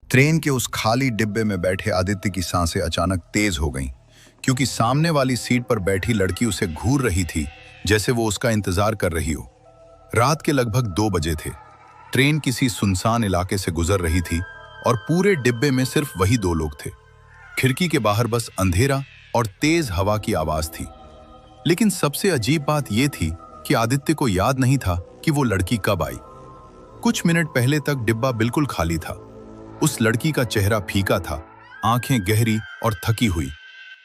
Train के उस खाली डिब्बे में बैठे आदित्य की सांसें अचानक तेज हो गईं, क्योंकि सामने वाली सीट पर बैठी लड़की उसे घूर रही थी, जैसे वो उसका इंतजार कर रही हो। रात के लगभग 2 बजे थे। ट्रेन किसी सुनसान इलाके से गुजर रही थी और पूरे डिब्बे में सिर्फ वही 2 लोग थे। खिड़की के बाहर बस अंधेरा और तेज हवा की आवाज थी। लेकिन सबसे अजीब बात यह थी कि आदित्य को याद नहीं था कि वो लड़की कब आई। कुछ मिनट पहले तक डिब्बा बिल्कुल खाली था। उस लड़की का चेहरा फीका था, आंखें गहरी और थकी हुई,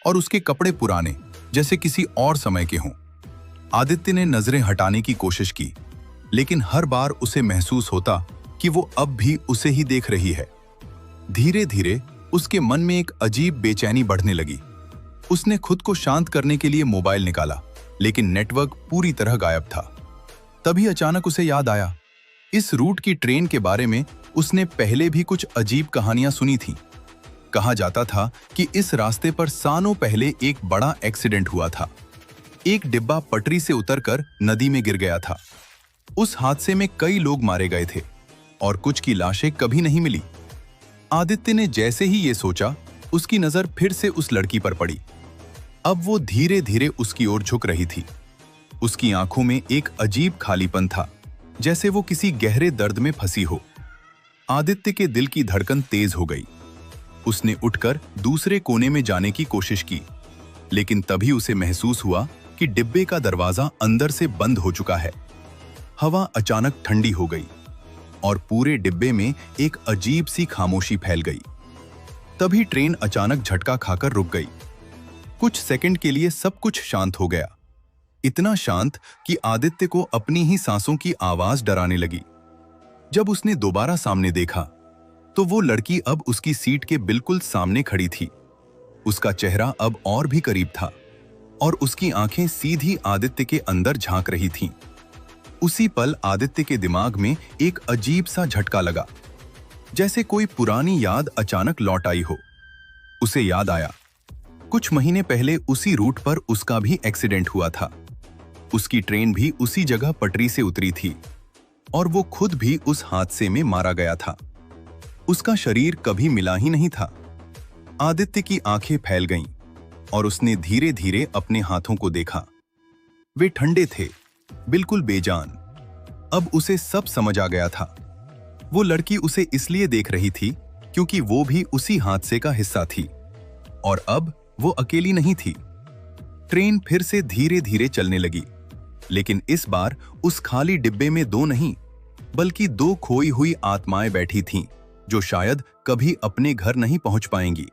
और उसके कपड़े पुराने, जैसे किसी और समय के हों। आदित्य ने नजरें हटाने की कोशिश की, लेकिन हर बार उसे महसूस होता कि वो अब भी उसे ही देख रही है। धीरे धीरे उसके मन में एक अजीब बेचैनी बढ़ने लगी। उसने खुद को शांत करने के लिए मोबाइल निकाला, लेकिन नेटवर्क पूरी तरह गायब था। तभी अचानक उसे याद आया, इस रूट की ट्रेन के बारे में उसने पहले भी कुछ अजीब कहानियां सुनी थीं। कहा जाता था कि इस रास्ते पर सालों पहले एक बड़ा एक्सीडेंट हुआ था। एक डिब्बा पटरी से उतरकर नदी में गिर गया था। उस हादसे में कई लोग मारे गए थे और कुछ की लाशें कभी नहीं मिली। आदित्य ने जैसे ही ये सोचा, उसकी नजर फिर से उस लड़की पर पड़ी। अब वो धीरे धीरे उसकी ओर झुक रही थी। उसकी आंखों में एक अजीब खालीपन था, जैसे वो किसी गहरे दर्द में फंसी हो। आदित्य के दिल की धड़कन तेज हो गई। उसने उठकर दूसरे कोने में जाने की कोशिश की, लेकिन तभी उसे महसूस हुआ कि डिब्बे का दरवाजा अंदर से बंद हो चुका है। हवा अचानक ठंडी हो गई और पूरे डिब्बे में एक अजीब सी खामोशी फैल गई। तभी ट्रेन अचानक झटका खाकर रुक गई। कुछ सेकंड के लिए सब कुछ शांत हो गया, इतना शांत कि आदित्य को अपनी ही सांसों की आवाज डराने लगी। जब उसने दोबारा सामने देखा, तो वो लड़की अब उसकी सीट के बिल्कुल सामने खड़ी थी। उसका चेहरा अब और भी करीब था और उसकी आंखें सीधी आदित्य के अंदर झांक रही थीं। उसी पल आदित्य के दिमाग में एक अजीब सा झटका लगा, जैसे कोई पुरानी याद अचानक लौट आई हो। उसे याद आया, कुछ महीने पहले उसी रूट पर उसका भी एक्सीडेंट हुआ था। उसकी ट्रेन भी उसी जगह पटरी से उतरी थी और वो खुद भी उस हादसे में मारा गया था। उसका शरीर कभी मिला ही नहीं था। आदित्य की आंखें फैल गईं और उसने धीरे धीरे अपने हाथों को देखा। वे ठंडे थे, बिल्कुल बेजान। अब उसे सब समझ आ गया था। वो लड़की उसे इसलिए देख रही थी क्योंकि वो भी उसी हादसे का हिस्सा थी, और अब वो अकेली नहीं थी। ट्रेन फिर से धीरे धीरे चलने लगी, लेकिन इस बार उस खाली डिब्बे में 2 नहीं, बल्कि 2 खोई हुई आत्माएं बैठी थीं, जो शायद कभी अपने घर नहीं पहुंच पाएंगी।